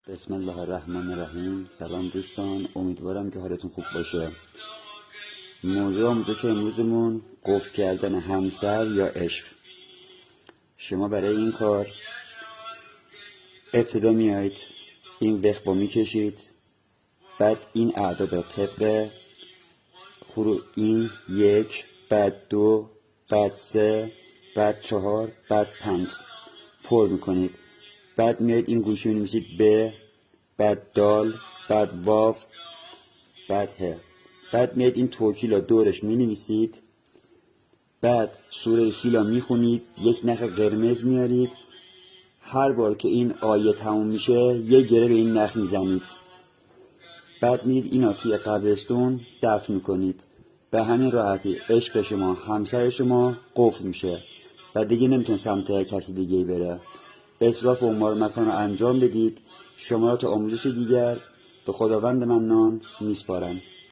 بسم الله الرحمن الرحیم. سلام دوستان، امیدوارم که حالتون خوب باشه. موضوع آموزش امروزمون قفل کردن همسر یا عشق. شما برای این کار ابتدا میایید این وقفا میکشید، بعد این اعداد طبق این 1، بعد 2، بعد 3، بعد 4، بعد 5 پر میکنید. بعد میایید این گوشی می‌نویسید ب، بعد دال، بعد واو، بعد ه. بعد میایید این توکیلا دورش می‌نویسید. بعد سوره فیلا میخونید، یک نخ قرمز میارید. هر بار که این آیه تموم میشه یه گره به این نخ میزنید. بعد میید اینا توی قبرستون دفن میکنید. به همین راحتی عشق شما، همسر شما قفل میشه و دیگه نمیتونه سمت کسی دیگه بره. اسراف و عمار مکان رو انجام بدید. شما را تا آموزش دیگر به خداوند منان میسپارم.